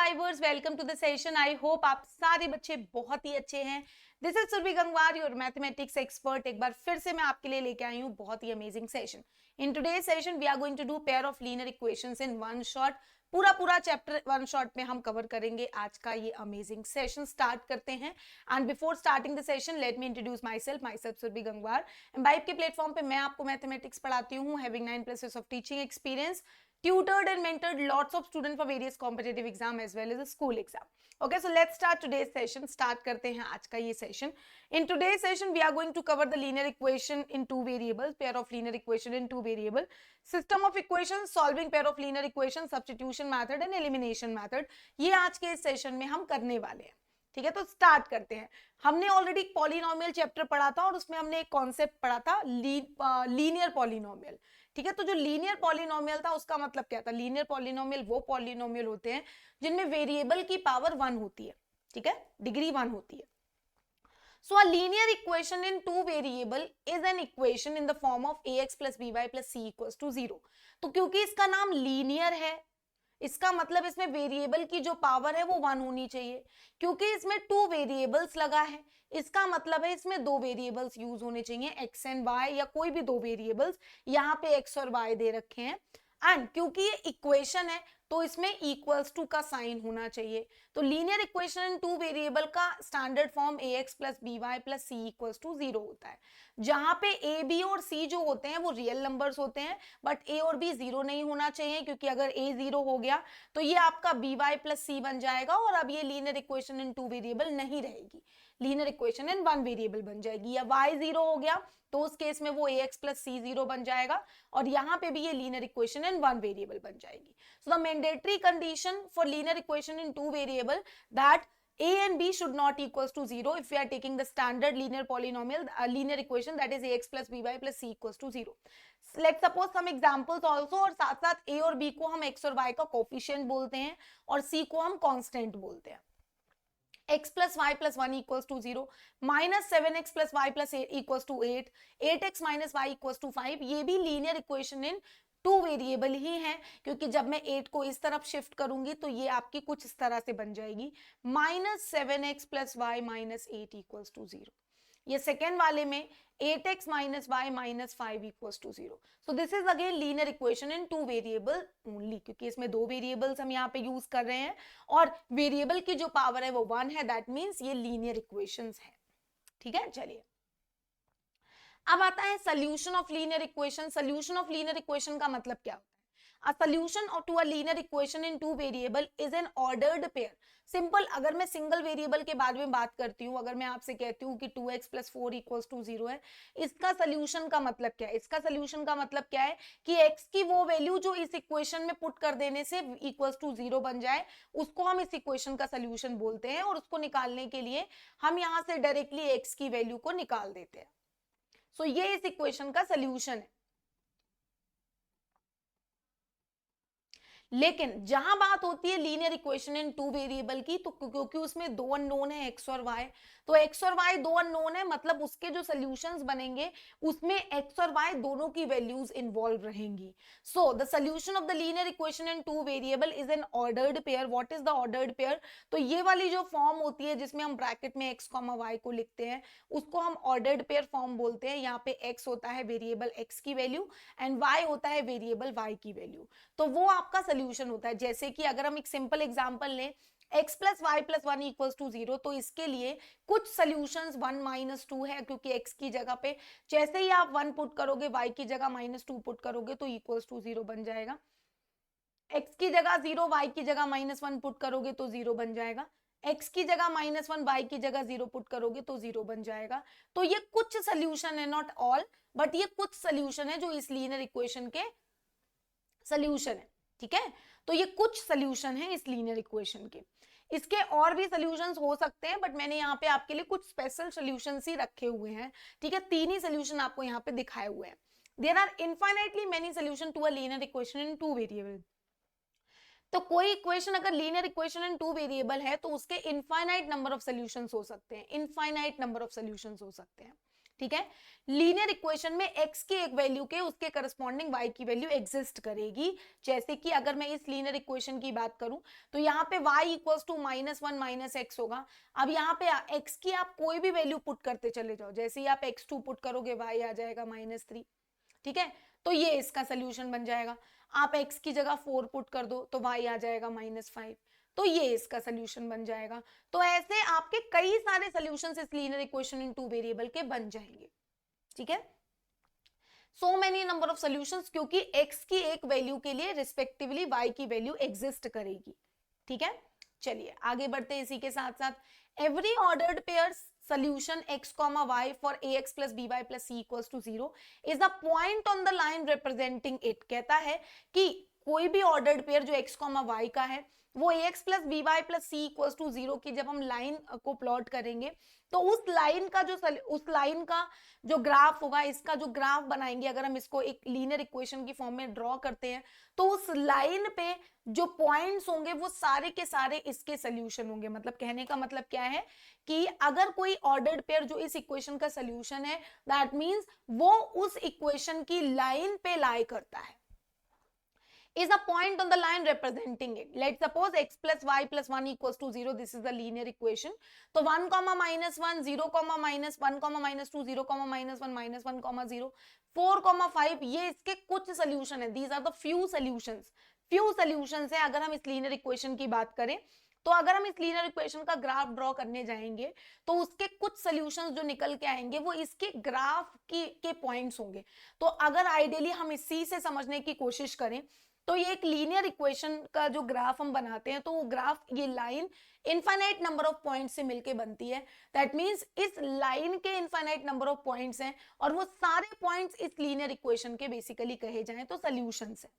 Survivors, welcome to the session. I hope आप सारे बच्चे बहुत ही अच्छे हैं। This is Surabhi Gangwar, your mathematics expert. एक बार फिर से मैं आपके लिए लेके आई हूँ बहुत ही amazing session. In today's session we are going to do pair of linear equations in one shot. पूरा चैप्टर वन शॉट में हम कवर करेंगे। आज का ये अमेजिंग सेशन स्टार्ट करते हैं। And before starting the session let me introduce myself Surabhi Gangwar. Embibe के प्लेटफॉर्म पे मैं आपको मैथमेटिक्स पढ़ाती हूँ, having 9+ years of teaching experience, tutored and mentored lots of students for various competitive exam as well as a school exam. Okay, so let's start today's session. Start करते हैं आज का ये session. In today's session, we are going to cover the linear equation in two variables, pair of linear equation in two variable, system of equations, solving pair of linear equations, substitution method and elimination method. ये आज के इस session में हम करने वाले हैं। ठीक है, तो स्टार्ट करते हैं। हमने ऑलरेडी पॉलिनोमियल चैप्टर पढ़ा था और उसमें हमने एक कॉन्सेप्ट पढ़ा था लीनियर पॉलिनोमियल। ठीक है, तो जो लीनियर पॉलिनोमियल था उसका मतलब क्या था? लीनियर पॉलिनोमियल वो पॉलिनोमियल होते हैं जिनमें वेरिएबल की पावर 1 होती है। ठीक है, डिग्री 1 होती है। So a linear equation in two variable is an equation in the form of ax plus by plus c equals to 0. तो क्योंकि इसका नाम लीनियर है, इसका मतलब इसमें वेरिएबल की जो पावर है वो 1 होनी चाहिए। क्योंकि इसमें 2 वेरिएबल्स लगा है, इसका मतलब है इसमें 2 वेरिएबल्स यूज होने चाहिए, x एंड y, या कोई भी 2 वेरिएबल्स। यहाँ पे x और y दे रखे हैं। एंड क्योंकि ये इक्वेशन है तो इसमें इक्वल्स टू का साइन होना चाहिए। तो linear equation in two variable का standard form ax plus by plus c equals to 0 होता है, जहां पे a b और c जो होते हैं वो रियल नंबर्स होते हैं, बट a और b 0 नहीं होना चाहिए, क्योंकि अगर a 0 हो गया तो ये आपका by प्लस c बन जाएगा और अब ये linear equation in two variable नहीं रहेगी, linear equation in one variable बन जाएगी। या y 0 हो गया तो उस केस में वो ax प्लस c 0 बन जाएगा और यहाँ पे भी ये linear equation in one variable बन जाएगी। So the mandatory condition for linear equation in two variable that a and b should not equals to 0 if we are taking the standard linear polynomial linear equation, that is ax plus by plus c equals to 0. Let's suppose some examples also, और साथ साथ a और b को हम x और y का coefficient बोलते हैं और c को हम कांस्टेंट बोलते हैं। x plus y plus 1 equals to 0, minus 7x plus y plus 8 equals to 8, 8x minus y equals to 5, ये भी linear equation in two variable ही है, क्योंकि जब मैं 8 को इस तरफ शिफ्ट करूंगी तो ये आपकी कुछ इस तरह से बन जाएगी, minus 7x plus Y minus 8 equals to 0। ये सेकेंड वाले में 8x minus Y minus 5 equals to 0। So this is again linear equation in two variable only, क्योंकि इसमें 2 वेरिएबल्स हम यहाँ पे यूज कर रहे हैं और वेरिएबल की जो पावर है वो 1 है, दैट मीन्स ये लीनियर इक्वेशंस है। ठीक है, चलिए अब आता है solution of linear equation. Solution of linear equation का मतलब क्या होता है? A solution to a linear equation in two variable is an ordered pair. Simple, अगर मैं सिंगल वेरिएबल के बारे में बात करती हूँ, अगर मैं आपसे कहती हूँ कि 2x प्लस 4 इक्वल्स टू 0 है, इसका सोल्यूशन का मतलब क्या है? इसका सोल्यूशन का मतलब क्या है कि x की वो वैल्यू जो इस इक्वेशन में पुट कर देने से इक्वल्स टू 0 बन जाए, उसको हम इस इक्वेशन का सोल्यूशन बोलते हैं। और उसको निकालने के लिए हम यहाँ से डायरेक्टली x की वैल्यू को निकाल देते हैं। सो ये इस इक्वेशन का सोल्यूशन है। लेकिन जहां बात होती है linear equation in two variable की, तो क्योंकि उसमें 2 अननोन है x और y, तो x और y 2 अननोन है, मतलब उसके जो सॉल्यूशंस बनेंगे उसमें x और y दोनों की वैल्यूज इन्वॉल्व रहेंगी। So the solution of the linear equation in two variable is an ordered pair. What is the ordered pair? तो ये वाली जो फॉर्म होती है जिसमें हम ब्रैकेट में x, y को लिखते हैं, उसको हम ऑर्डर्ड पेयर फॉर्म बोलते हैं। यहाँ पे x होता है वेरिएबल x की वैल्यू एंड y होता है वेरिएबल y की वैल्यू, तो वो आपका सोल्यूशन होता है। जैसे कि अगर हम एक सिंपल एग्जांपल लें, x plus Y plus 1 equals to 0, तो इसके लिए कुछ सोल्यूशंस 1 माइनस 2 है, क्योंकि x की जगह पे जैसे ही आप 1 पुट करोगे, y की जगह माइनस 2 पुट करोगे तो इक्वल्स टू 0 बन जाएगा। x की जगह 0, y की जगह माइनस 1 पुट करोगे तो 0 बन जाएगा। x की जगह माइनस 1, y की जगह 0 पुट करोगे तो 0 बन जाएगा। तो ये कुछ सोल्यूशन है, नॉट ऑल, बट ये कुछ सोल्यूशन है जो इस लीनियर इक्वेशन के सोल्यूशन है। ठीक है, तो ये कुछ सोल्यूशन है इस लीनियर इक्वेशन के। इसके और भी सोल्यूशंस हो सकते हैं, बट मैंने यहाँ पे आपके लिए कुछ स्पेशल सोल्यूशंस ही रखे हुए हैं। ठीक है, 3 ही सोल्यूशन आपको यहाँ पे दिखाए हुए हैं। There are infinitely many solution to a linear equation in two variable. तो कोई इक्वेशन अगर linear equation in two variable है तो उसके इनफाइनाइट नंबर ऑफ सोल्यूशंस हो सकते हैं, इनफाइनाइट नंबर ऑफ सोल्यूशंस हो सकते हैं। ठीक है। लीनियर इक्वेशन में x की एक वैल्यू के उसके करस्पॉन्डिंग y की वैल्यू एग्जिस्ट करेगी। जैसे कि अगर मैं इस लीनियर इक्वेशन की बात करूं तो यहाँ पे y equals to -1 minus X होगा। अब यहाँ पे x की आप कोई भी वैल्यू पुट करते चले जाओ, जैसे ही आप x2 पुट करोगे y आ जाएगा -3, ठीक है। तो ये इसका सोल्यूशन बन जाएगा। आप x की जगह 4 पुट कर दो तो y आ जाएगा -5, तो ये इसका सोल्यूशन बन जाएगा। तो ऐसे आपके कई सारे सोल्यूशंस इस linear equation in two variable के बन जाएंगे, ठीक है। So many number of solutions, क्योंकि x की एक वैल्यू के लिए रिस्पेक्टिवली y की वैल्यू एग्जिस्ट करेगी, ठीक है। चलिए आगे बढ़ते हैं। इसी के साथ साथ every ordered pair solution x comma y for ax plus by plus c equals to 0 is the point on the line representing it। कहता है कि कोई भी ऑर्डर्ड पेयर जो x comma y का है वो ax plus by plus c equals to 0 की जब हम लाइन को प्लॉट करेंगे तो उस लाइन का जो ग्राफ होगा, इसका जो ग्राफ बनाएंगे, अगर हम इसको एक लीनियर इक्वेशन की फॉर्म में ड्रॉ करते हैं तो उस लाइन पे जो पॉइंट्स होंगे वो सारे के सारे इसके सोल्यूशन होंगे। मतलब कहने का मतलब क्या है कि अगर कोई ऑर्डर्ड पेयर जो इस इक्वेशन का सोल्यूशन है, दैट मींस वो उस इक्वेशन की लाइन पे लाई करता है, is a point on the line representing it. Let's suppose x plus y plus 1 equals to 0. This is the linear equation. तो 1 comma minus 1 0 comma minus 1 comma minus 2 0 comma minus 1 minus 1 comma 0 4 comma 5 ये इसके कुछ solution है. These are the few solutions. few solutions है अगर हम इस linear equation की बात करें। तो अगर हम इस लीनियर इक्वेशन का ग्राफ ड्रॉ करने जाएंगे तो उसके कुछ सॉल्यूशंस जो निकल के आएंगे वो इसके ग्राफ के पॉइंट्स होंगे। तो अगर आइडियली हम इसी से समझने की कोशिश करें तो ये एक लीनियर इक्वेशन का जो ग्राफ हम बनाते हैं तो वो ग्राफ, ये line infinite number of points से मिलके बनती है। दैट मींस इस लाइन के इनफाइनाइट नंबर ऑफ पॉइंट्स हैं और वो सारे पॉइंट्स इस लीनियर इक्वेशन के बेसिकली कहे जाएं तो सॉल्यूशंस हैं।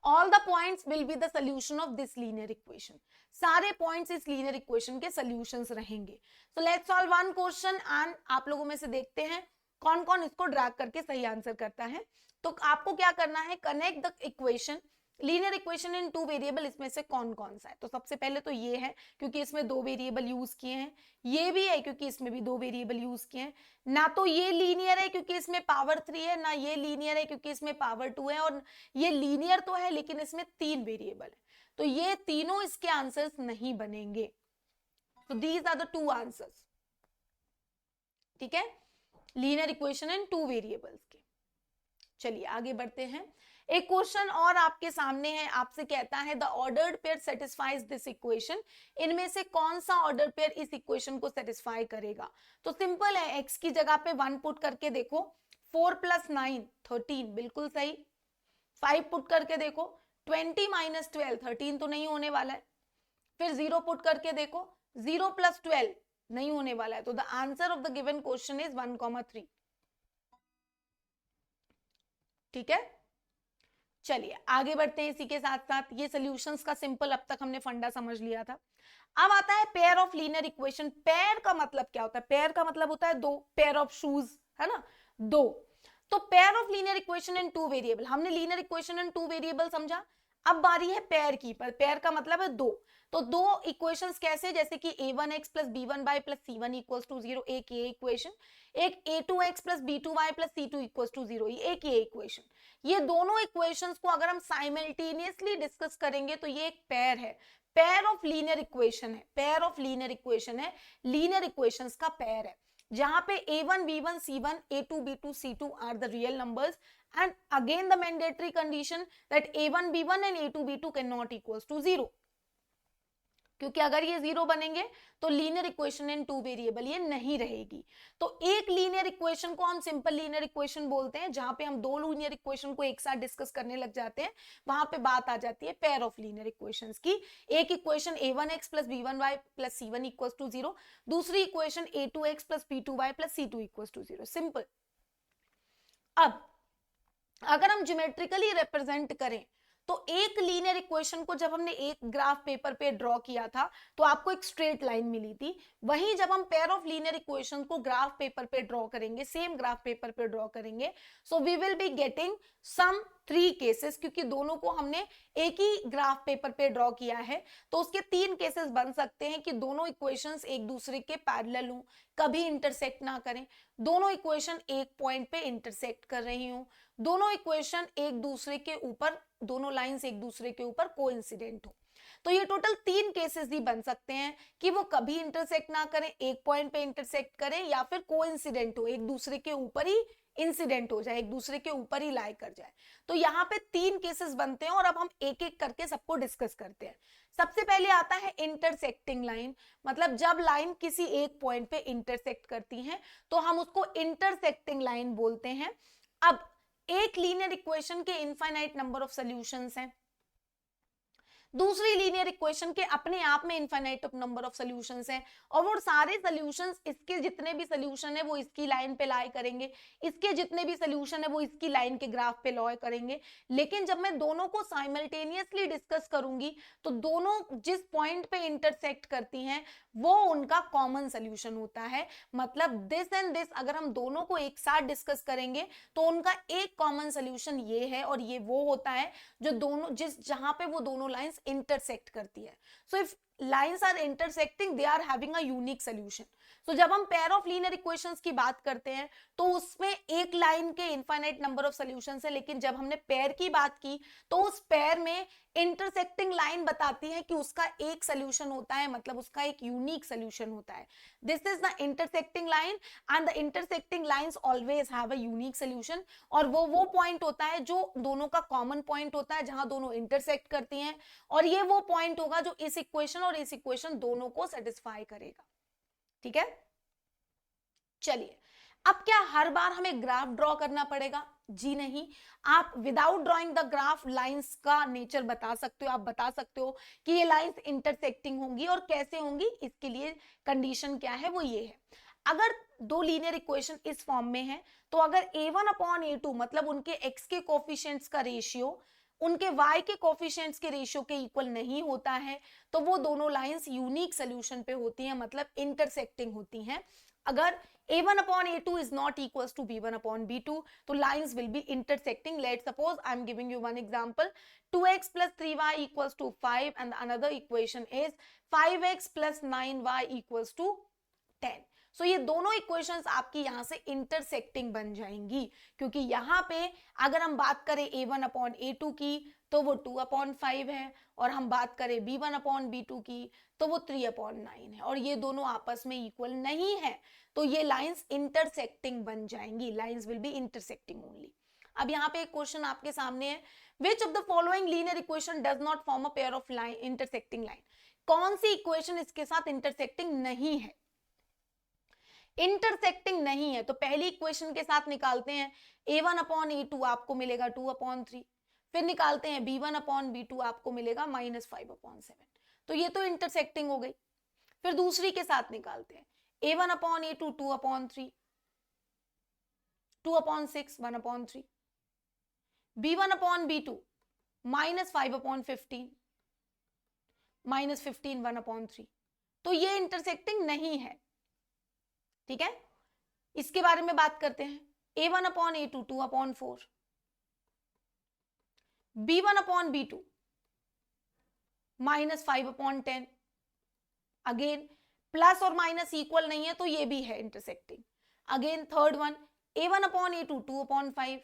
All the points will be the solution of this linear equation. सारे पॉइंट्स इस लीनियर इक्वेशन के सॉल्यूशंस रहेंगे। So let's solve one question and आप लोगों में से देखते हैं कौन कौन इसको ड्रैग करके सही आंसर करता है। तो आपको क्या करना है, connect the equation, linear equation in two variable, इसमें से कौन कौन सा है। तो सबसे पहले तो ये है क्योंकि इसमें दो वेरिएबल यूज किए हैं, ये भी है क्योंकि इसमें भी दो वेरिएबल यूज किए हैं। ना तो ये लीनियर है क्योंकि इसमें पावर 3 है, ना ये लीनियर है क्योंकि इसमें पावर 2 है, और ये लीनियर तो है लेकिन इसमें 3 वेरिएबल है, तो ये तीनों इसके आंसर्स नहीं बनेंगे। तो दीज आर द 2 आंसर्स, ठीक है, लीनियर इक्वेशन इन 2 वेरिएबल्स के। चलिए आगे बढ़ते हैं। एक क्वेश्चन और आपके सामने है, आपसे कहता है the ordered pair satisfies this equation. इनमें से कौन सा ऑर्डर पेयर इस इक्वेशन को सेटिस्फाई करेगा। तो सिंपल है, x की जगह पे 1 पुट करके देखो, 4 + 9 13, बिल्कुल सही। 5 पुट करके देखो, 20 - 12 13 तो नहीं होने वाला है। फिर 0 पुट करके देखो, 0 + 12 नहीं होने वाला है। तो the answer of the given question is 1,3, ठीक है। चलिए आगे बढ़ते हैं। इसी के साथ साथ ये सॉल्यूशंस का सिंपल अब तक हमने फंडा समझ लिया था। अब आता है pair of linear equation. Pair का मतलब क्या होता है, पेयर का मतलब होता है दो, पेयर ऑफ शूज, है ना, दो। तो pair of linear equation in 2 variable, हमने लीनियर इक्वेशन इन 2 वेरिएबल समझा। अब बारी है पेयर की, पर पेयर का मतलब है दो। तो दो इक्वेशंस कैसे, जैसे कि a1x + b1y + c1 = 0, एक ये इक्वेशन, एक a2x + b2y + c2 = 0, एक ये इक्वेशन। ये दोनों इक्वेशंस को अगर हम साइमल्टेनियसली डिस्कस करेंगे तो ये एक पेयर है, पेयर ऑफ लीनियर इक्वेशन है, पेयर ऑफ लीनियर इक्वेशन है, लीनियर इक्वेशंस का पेयर है, जहां पे a1 b1 c1 a2 b2 c2 are the real numbers, and again the mandatory condition that a1 b1 and a2 b2 cannot equals to 0, क्योंकि अगर ये 0 बनेंगे तो लीनियर इक्वेशन इन 2 वेरिएबल ये नहीं रहेगी। तो एक लीनियर इक्वेशन को हम सिंपल लीनियर इक्वेशन बोलते हैं, जहां पे हम दो लीनियर इक्वेशन को एक साथ डिस्कस करने लग जाते हैं, वहां पे बात आ जाती है पेयर ऑफ लीनियर इक्वेशंस की। एक इक्वेशन a1x + b1y + c1 = 0, दूसरी equation a2x + b2y + c2 = 0, simple. अब अगर हम ज्योमेट्रिकली रिप्रेजेंट करें तो एक लीनियर इक्वेशन को जब हमने एक ग्राफ पेपर पे ड्रॉ किया था तो आपको एक स्ट्रेट लाइन मिली थी। वहीं जब हम पेयर ऑफ लीनियर इक्वेशन को ग्राफ पेपर पे ड्रॉ करेंगे, सेम ग्राफ पेपर पे ड्रॉ करेंगे, so we will be getting some 3 cases, क्योंकि दोनों को हमने एक ही ग्राफ पेपर पे ड्रॉ किया है तो उसके 3 केसेस बन सकते हैं कि दोनों इक्वेशंस एक दूसरे के पैरेलल हों, कभी इंटरसेक्ट ना करें, दोनों इक्वेशन एक पॉइंट पे इंटरसेक्ट कर रही हूं, दोनों इक्वेशन एक दूसरे के ऊपर, दोनों लाइंस एक दूसरे के ऊपर कोइंसिडेंट हो। तो ये टोटल 3 केसेस ही बन सकते हैं कि वो कभी इंटरसेक्ट ना करें, एक पॉइंट पे इंटरसेक्ट करें, या फिर कोइंसिडेंट हो, एक दूसरे के ऊपर ही इंसिडेंट हो जाए, एक दूसरे के ऊपर ही लाई कर जाए। तो यहाँ पे 3 केसेस बनते हैं और अब हम एक एक करके सबको डिस्कस करते हैं। सबसे पहले आता है इंटरसेक्टिंग लाइन, मतलब जब लाइन किसी एक पॉइंट पे इंटरसेक्ट करती है तो हम उसको इंटरसेक्टिंग लाइन बोलते हैं। अब एक लीनियर इक्वेशन के इनफाइनाइट नंबर ऑफ सॉल्यूशंस हैं, दूसरी लीनियर इक्वेशन के अपने आप में इनफाइनाइट नंबर ऑफ सॉल्यूशंस हैं, और वो सारे सॉल्यूशंस, इसके जितने भी सॉल्यूशन है वो इसकी लाइन पे लाई करेंगे, इसके जितने भी सॉल्यूशन है वो इसकी लाइन के ग्राफ पे लाई करेंगे। लेकिन जब मैं दोनों को साइमल्टेनियसली डिस्कस करूंगी तो दोनों जिस पॉइंट पे इंटरसेक्ट करती हैं वो उनका कॉमन सॉल्यूशन होता है। मतलब दिस एंड दिस अगर हम दोनों को एक साथ डिस्कस करेंगे तो उनका एक कॉमन सॉल्यूशन ये है, और ये वो होता है जो दोनों जहां पे वो दोनों लाइंस इंटरसेक्ट करती है। So if lines are intersecting they are having a unique solution. तो जब हम पेयर ऑफ लीनियर इक्वेशंस की बात करते हैं तो उसमें एक लाइन के इनफाइनाइट नंबर ऑफ सॉल्यूशंस है, लेकिन जब हमने पेयर की बात की तो उस पेयर में इंटरसेक्टिंग लाइन बताती है कि उसका एक सॉल्यूशन होता है, मतलब उसका एक यूनिक सॉल्यूशन होता है। This is the intersecting line and the intersecting lines always have a unique solution. और वो पॉइंट होता है जो दोनों का कॉमन पॉइंट होता है, जहां दोनों इंटरसेक्ट करती हैं, और ये वो पॉइंट होगा जो इस इक्वेशन और इस इक्वेशन दोनों को सेटिस्फाई करेगा। ठीक है, चलिए अब क्या हर बार हमें ग्राफ ड्रॉ करना पड़ेगा? जी नहीं, आप without drawing the graph lines का नेचर बता सकते हो। आप बता सकते हो कि ये लाइंस इंटरसेक्टिंग होंगी और कैसे होंगी, इसके लिए कंडीशन क्या है, वो ये है। अगर दो लीनियर इक्वेशन इस फॉर्म में है तो अगर a1/a2 मतलब उनके x के कोफिशिएंट्स का रेशियो उनके y के कोफिशिएंट्स के रेशियो के इक्वल नहीं होता है तो वो दोनों लाइंस यूनिक सॉल्यूशन पे होती हैं, मतलब इंटरसेक्टिंग होती हैं। अगर a1/a2 is not equals to b1/b2 तो lines will be intersecting. Let's suppose I am giving you one example. 2x plus 3y equals to 5 and another equation is 5x plus 9y equals to 10. सो ये दोनों equations आपकी यहां से intersecting बन जाएंगी, क्योंकि यहां पे अगर हम बात करें a1/a2 की तो वो 2/5 है, और हम बात करें b1/b2 की तो वो 3/9 है, और ये दोनों आपस में इक्वल नहीं है, तो ये लाइंस इंटरसेक्टिंग बन जाएंगी। Lines will be intersecting only. अब यहाँ पे एक क्वेश्चन आपके सामने है, which of the following linear equation does not form a pair of line intersecting line? कौन सी इक्वेशन इसके साथ इंटरसेक्टिंग नहीं है? इंटरसेक्टिंग नहीं है तो पहली इक्वेशन के साथ निकालते हैं, a1/a2 आपको मिलेगा 2/3, फिर निकालते हैं b1/b2 आपको मिलेगा -5/7। तो ये तो इंटरसेक्टिंग हो गई। फिर दूसरी के साथ निकालते हैं, a1/a2 2/3, 2/6 1/3, b1/b2 -5/15, -15 1/3। तो ये इंटरसेक्टिंग नहीं है। ठीक है, इसके बारे में बात करते हैं, a1/a2 2/4, b1/b2 -5/10। अगेन प्लस और माइनस इक्वल नहीं है तो ये भी है intersecting. Again third one, a1/a2 2/5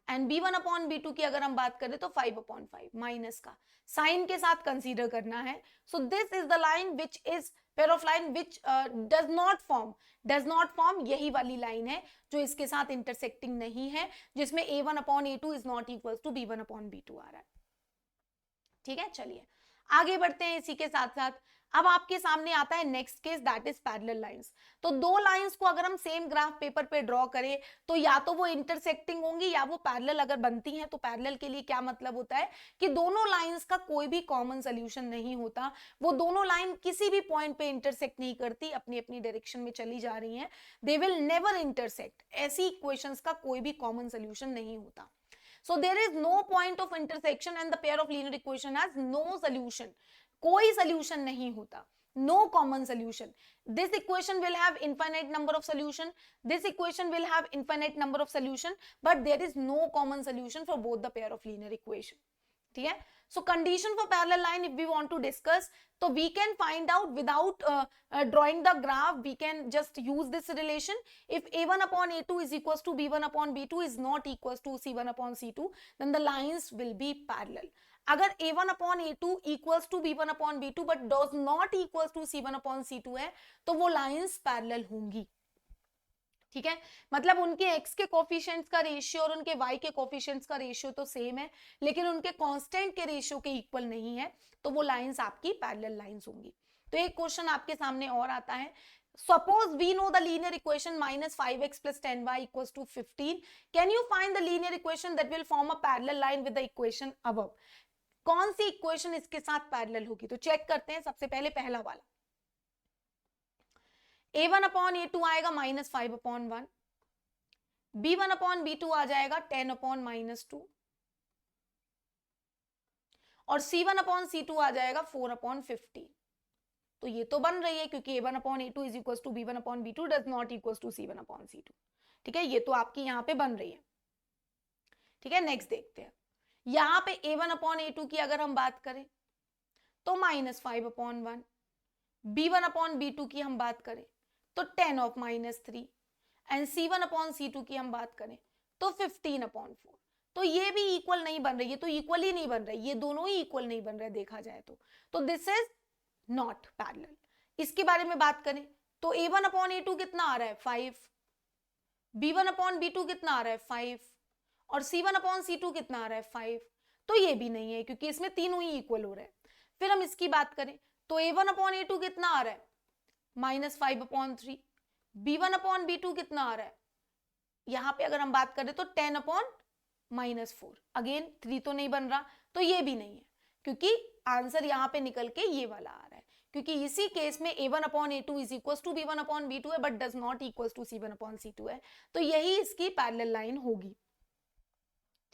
and b1/b2 की अगर हम बात करें तो 5/5, माइनस का साइन के साथ कंसीडर करना है। सो this is the line which is pair of line which does not form यही वाली लाइन है जो इसके साथ इंटरसेक्टिंग नहीं है, जिसमें a1/a2 is not equal to b1/b2 आ रहा है। ठीक है, चलिए आगे बढ़ते हैं। इसी के साथ साथ अब आपके सामने आता है next case, that is parallel lines. तो दो लाइंस को अगर हम सेम ग्राफ पेपर पे ड्रॉ करें तो या तो वो इंटरसेक्टिंग होंगी या वो पैरेलल अगर बनती हैं। तो पैरेलल के लिए क्या मतलब होता है कि दोनों लाइंस का कोई भी कॉमन सोल्यूशन नहीं होता, वो दोनों लाइन किसी भी पॉइंट पे इंटरसेक्ट नहीं करती, अपनी अपनी डायरेक्शन में चली जा रही हैं, दे विल नेवर इंटरसेक्ट। ऐसी इक्वेशंस का कोई भी कॉमन सोल्यूशन नहीं होता। So there is no point of intersection and the pair of linear equation has no solution. कोई solution नहीं होता, no common solution. This equation will have infinite number of solution, this equation will have infinite number of solution, but there is no common solution for both the pair of linear equation. ठीक है? So condition for parallel line if we want to discuss, so we can find out without drawing the graph, we can just use this relation. If a1 upon a2 is equals to b1 upon b2 is not equals to c1 upon c2, then the lines will be parallel. अगर a1 upon a2 equals to b1 upon b2 but does not equals to c1 upon c2 है, तो वो lines parallel होंगी. ठीक है, मतलब उनके x के कोफिशिएंट्स का रेशियो और उनके y के कोफिशिएंट्स का रेशियो तो सेम है, लेकिन उनके कांस्टेंट के रेशियो के इक्वल नहीं है, तो वो लाइंस आपकी पैरेलल लाइंस होंगी. तो एक क्वेश्चन आपके सामने और आता है. Suppose we know the linear equation minus 5x plus 10y equals to 15. Can you find the linear equation that will form a parallel line with the equation above? कौन सी equation इसके साथ पैरेलल होगी? तो चेक करते हैं. सबसे पहले पहला वाला a1 अपॉन a2 आएगा minus 5 upon 1, b1 upon b2 आ जाएगा 10 अपॉन माइनस 2 और c1 अपॉन c2 आ जाएगा 4 अपॉन 50. तो ये तो बन रही है क्योंकि a1 upon a2 is equal to b1 upon b2 does not equal to c1 upon c2. ठीक है, ये तो आपकी यहाँ पे बन रही है. ठीक है, नेक्स्ट देखते हैं. यहाँ पे a1 अपॉन a2 की अगर हम बात करें तो minus 5 upon 1, b1 upon b2 की हम बात करें तो 10 of minus 3 and c1 upon c2 की हम बात करें तो 15 अपॉन 4. तो ये भी इक्वल नहीं बन रही है, तो इक्वल ही नहीं बन रही, ये दोनों ही इक्वल नहीं बन रहे देखा जाए तो दिस इज नॉट पैरेलल. इसके बारे में बात करें तो a1 अपॉन a2 कितना आ रहा है 5, b1 अपॉन b2 कितना आ रहा है 5 और c1 अपॉन c2 कितना आ रहा है 5. तो ये भी नहीं है क्योंकि इसमें तीनों ही इक्वल हो रहे हैं. फिर हम इसकी बात करें तो a1 अपॉन a2 कितना आ रहा है minus 5 upon 3, b1 upon b2 कितना आ रहा है, यहां पे अगर हम बात करें तो 10 अपॉन माइनस 4. अगेन 3 तो नहीं बन रहा, तो ये भी नहीं है क्योंकि आंसर यहाँ पे निकल के ये वाला आ रहा है क्योंकि इसी केस में a1 upon a2 is equal to b1 upon b2 है but does not equal to c1 upon c2 है. तो यही इसकी पैरेलल लाइन होगी.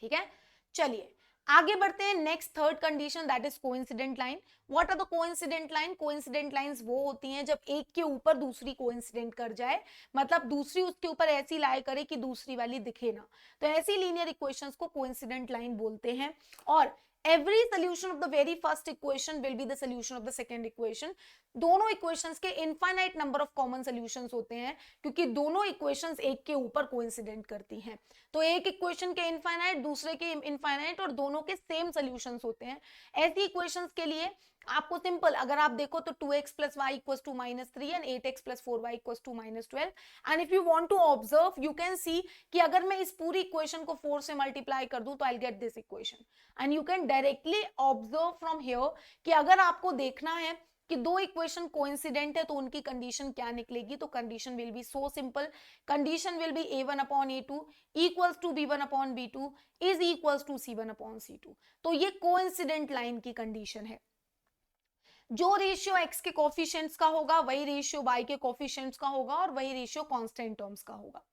ठीक है, चलिए आगे बढ़ते हैं. Next third condition that is coincident line. What are the coincident line? Coincident lines वो होती हैं जब एक के ऊपर दूसरी कोइंसिडेंट कर जाए, मतलब दूसरी उसके ऊपर ऐसी लाई करे कि दूसरी वाली दिखे ना, तो ऐसी लीनियर इक्वेशंस को कोइंसिडेंट लाइन बोलते हैं. और every solution of the very first equation will be the solution of the second equation. दोनों इक्वेशंस के infinite number of common solutions होते हैं क्योंकि दोनों इक्वेशंस एक के ऊपर कोइंसिडेंट करती हैं. तो एक इक्वेशन के इनफाइनाइट, दूसरे के इनफाइनाइट और दोनों के सेम सॉल्यूशंस होते हैं. ऐसी इक्वेशंस के लिए आपको सिंपल अगर आप देखो तो 2x plus y equals to minus 3 and 8x plus 4y equals to minus 12. and if you want to observe you can see कि अगर मैं इस पूरी इक्वेशन को 4 से मल्टीप्लाई कर दूं तो I'll get this equation and you can directly observe from here कि अगर आपको देखना है कि दो इक्वेशन कोइंसिडेंट है तो उनकी कंडीशन क्या निकलेगी. तो condition will be so simple. Condition will be a1 upon a2 equals to b1 upon b2 is equals to c1 upon c2. तो ये कोइंसिडेंट लाइन की कंडीशन है. जो रेशियो x के कोफिशिएंट्स का होगा वही रेशियो y के कोफिशिएंट्स का होगा और वही रेशियो कांस्टेंट टर्म्स का होगा.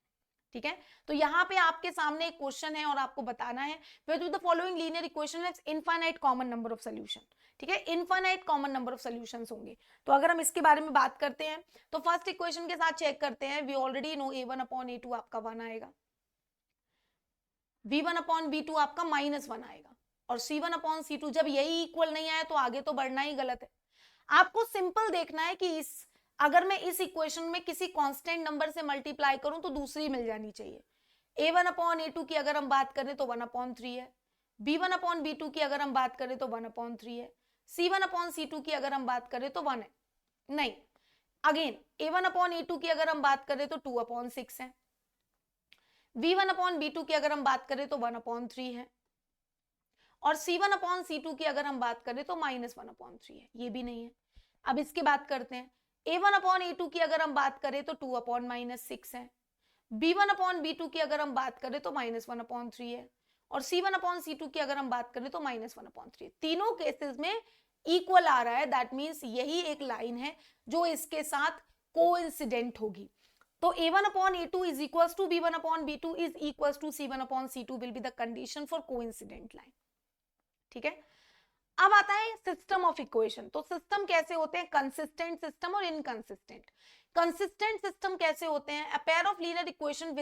ठीक है, तो यहाँ पे आपके सामने एक क्वेश्चन है और आपको बताना है which of the following linear equation has infinite common number of solution. ठीक है, infinite common number of solutions होंगे. तो अगर हम इसके बारे में बात करते हैं तो फर्स्ट इक्वेशन के साथ चेक करते हैं. We already know a1 upon a2 आपका 1 आएगा, b1 अपॉन b2 आपका माइनस 1 आएगा और c1 अपॉन c2 जब यही इक्वल नहीं आया तो आगे तो बढ़ना ही गलत है. आपको सिंपल देखना है कि अगर मैं इस इक्वेशन में किसी कांस्टेंट नंबर से मल्टीप्लाई करूं तो दूसरी मिल जानी चाहिए. a1 अपॉन a2 की अगर हम बात करें तो 1 अपॉन 3 है, b1 अपॉन b2 की अगर हम बात करें तो 1 अपॉन 3 है, c1 अपॉन c2 की अगर हम बात करें तो 1 है. नहीं, अगेन a1 अपॉन a2 की अगर हम बात करें तो 2 अपॉन 6 है, b1 अपॉन b2 की अगर हम बात करें तो 1 अपॉन 3 है और c1 अपॉन c2 की अगर हम बात करें तो माइनस 1 अपॉन 3 है. ये भी नहीं है. अब इसकी बात करते हैं. a1 अपॉन a2 की अगर हम बात करें तो 2 अपॉन माइनस 6 है, b1 अपॉन b2 की अगर हम बात करें तो माइनस 1 अपॉन 3 है और c1 अपॉन c2 की अगर हम बात करें तो माइनस 1 अपॉन 3. तीनों केसेस में इक्वल आ रहा है. दैट मीन्स यही एक लाइन है जो इसके साथ कोइंसिडेंट होगी. तो a1 upon a2 is equals to b1 upon b2 is equals to c1 upon c2 will be the condition for coincident line. ठीक है, अब आता है सिस्टम ऑफ इक्वेशन. तो सिस्टम कैसे होते हैं, कंसिस्टेंट सिस्टम और इनकंसिस्टेंट. कंसिस्टेंट सिस्टम कैसे होते हैं, अ pair of linear equation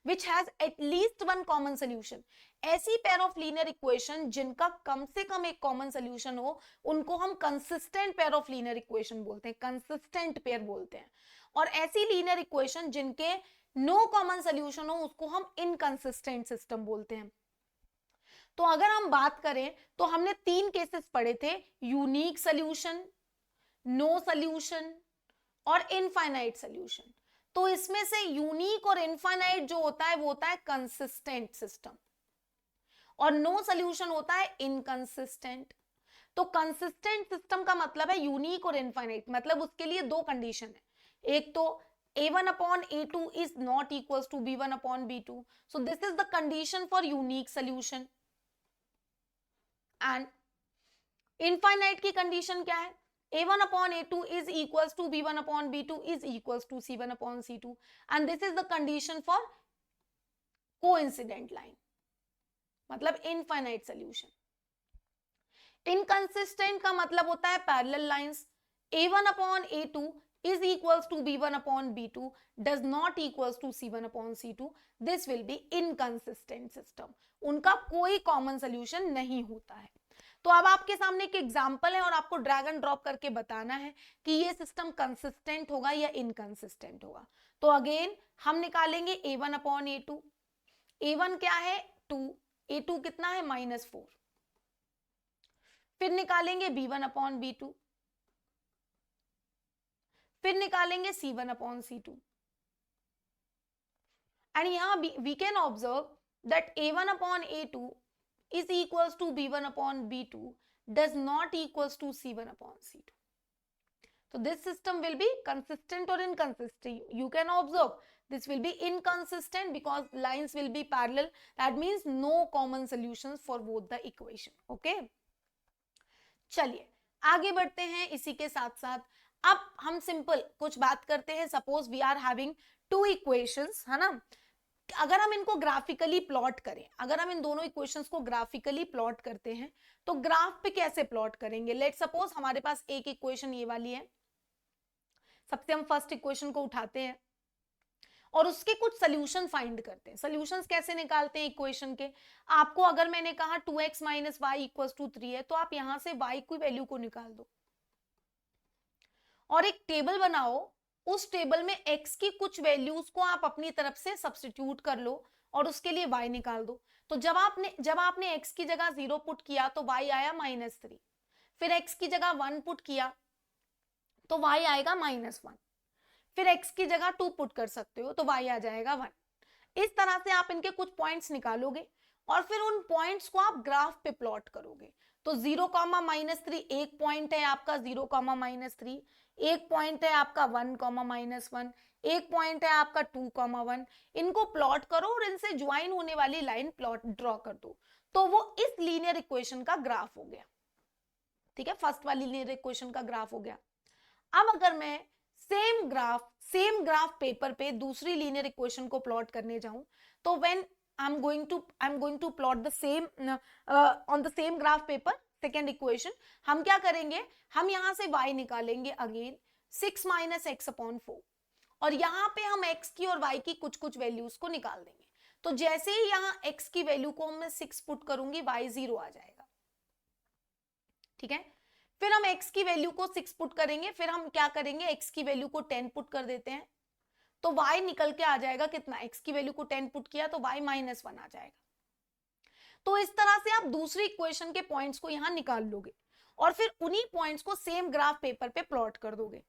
which has at least one common solution. ऐसी पेयर ऑफ लीनियर इक्वेशन जिनका कम से कम एक कॉमन सोल्यूशन हो, उनको हम consistent pair of linear equation बोलते हैं, कंसिस्टेंट पेयर बोलते हैं. और ऐसी लीनियर इक्वेशन जिनके नो कॉमन सोल्यूशन हो, उसको हम इनकंसिस्टेंट सिस्टम बोलते हैं. तो अगर हम बात करें तो हमने 3 केसेस पढ़े थे, यूनिक सोल्यूशन, नो सोल्यूशन और इनफाइनाइट सोल्यूशन. तो इसमें से यूनिक और इनफाइनाइट जो होता है वो होता है कंसिस्टेंट सिस्टम, और नो सोल्यूशन होता है इनकंसिस्टेंट. तो कंसिस्टेंट सिस्टम का मतलब है यूनिक और इनफाइनाइट, मतलब उसके लिए 2 कंडीशन है. एक तो a1 upon a2 is not equals to b1 upon b2. So this is the condition for unique solution. And infinite की कंडीशन क्या है, a1 upon a2 is equals to b1 upon b2 is equals to c1 upon c2, and this is the condition for coincident line, मतलब infinite solution. inconsistent का मतलब होता है parallel lines. a1 upon a2 is equals to b1 upon b2 does not equals to c1 upon c2. This will be inconsistent system. उनका कोई common solution नहीं होता है. तो अब आपके सामने एक एग्जांपल है और आपको ड्रैग एंड ड्रॉप करके बताना है कि ये सिस्टम कंसिस्टेंट होगा या इनकंसिस्टेंट होगा. तो अगेन हम निकालेंगे a1 अपॉन a2. a1 क्या है 2, a2 कितना है -4. फिर निकालेंगे b1 अपॉन b2, फिर निकालेंगे c1 अपॉन c2. एंड यहां we can observe that a1 upon a2 is equals to b1 upon b2 does not equals to c1 upon c2. So this system will be consistent or inconsistent. You can observe this will be inconsistent because lines will be parallel. That means no common solutions for both the equation. Okay? चलिए आगे बढ़ते हैं. इसी के साथ साथ अब हम सिंपल कुछ बात करते हैं. Suppose we are having 2 equations, है ना. अगर हम इनको ग्राफिकली प्लॉट करें, अगर हम इन दोनों इक्वेशंस को ग्राफिकली प्लॉट करते हैं तो ग्राफ पे कैसे प्लॉट करेंगे. लेट्स सपोज हमारे पास एक इक्वेशन ये वाली है. सबसे हम फर्स्ट इक्वेशन को उठाते हैं और उसके कुछ सोल्यूशन फाइंड करते हैं. सोल्यूशंस कैसे निकालते हैं इक्वेशन के. आपको अगर मैंने कहा 2x - y = 3 है तो आप यहां से y की वैल्यू को निकाल दो और एक टेबल बनाओ. उस टेबल में x की कुछ वैल्यूज को आप अपनी तरफ से सब्स्टिट्यूट कर लो और उसके लिए y निकाल दो. तो जब आपने x की जगह 0 पुट किया तो y आया -3. फिर x की जगह 1 पुट किया तो y आएगा -1. फिर x की जगह 2 पुट कर सकते हो तो y आ जाएगा 1. इस तरह से आप इनके कुछ पॉइंट्स निकालोगे और फिर उन पॉइंट्स को आप ग्राफ पे प्लॉट करोगे. तो 0, -3 एक पॉइंट है आपका 0, -3. एक पॉइंट है आपका 1, -1. एक पॉइंट है आपका 2, 1. इनको प्लॉट करो और इनसे ज्वाइन होने वाली लाइन प्लॉट ड्रॉ कर दो. तो वो इस लीनियर इक्वेशन का ग्राफ हो गया. ठीक है, फर्स्ट वाली लीनियर इक्वेशन का ग्राफ हो गया. अब अगर मैं सेम ग्राफ पेपर पे दूसरी लीनियर इक्वेशन को प्लॉट करने जाऊं तो when I'm going to plot the same on the same graph paper second equation. हम क्या करेंगे, हम यहां से y निकालेंगे अगेन 6 - x upon 4 और यहाँ पे हम x की और y की कुछ वैल्यूज को निकाल देंगे. तो जैसे ही यहाँ x की वैल्यू को मैं 6 पुट करूंगी y 0 आ जाएगा. ठीक है, फिर हम x की वैल्यू को 6 पुट करेंगे. फिर हम क्या करेंगे, x की वैल्यू को 10 पुट कर देते हैं तो y निकल के आ जाएगा कितना, x की वैल्यू को 10 पुट किया तो y -1 आ जाएगा. तो इस तरह से आप दूसरी इक्वेशन के पॉइंट्स को यहां निकाल लोगे और फिर उन्हीं पॉइंट्स को सेम ग्राफ पेपर पे प्लॉट कर दोगे.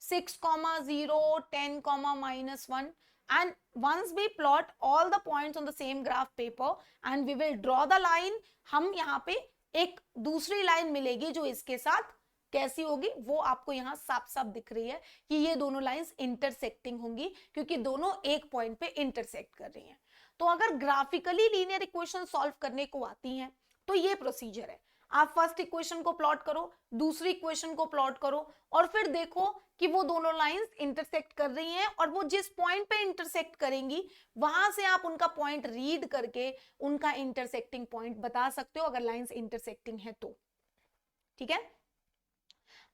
6, 0, 10, -1 and once we plot all the points on the same graph paper and we will draw the line. हम यहाँ पे एक दूसरी लाइन मिलेगी जो इसके साथ कैसी होगी वो आपको यहाँ साफ साफ दिख रही है कि ये दोनों लाइंस इंटरसेक्टिंग होंगी क्योंकि दोनों एक पॉइंट पे इंटरसेक्ट कर रही हैं. तो अगर ग्राफिकली लीनियर इक्वेशन सॉल्व करने को आती हैं तो ये प्रोसीजर है. आप फर्स्ट इक्वेशन को प्लॉट करो, दूसरी इक्वेशन को प्लॉट करो और फिर देखो कि वो दोनों लाइंस इंटरसेक्ट कर रही हैं और वो जिस पॉइंट पे इंटरसेक्ट करेंगी वहां से आप उनका पॉइंट रीड करके उनका इंटरसेक्टिंग पॉइंट बता सकते हो अगर लाइंस इंटरसेक्टिंग है तो। ठीक है,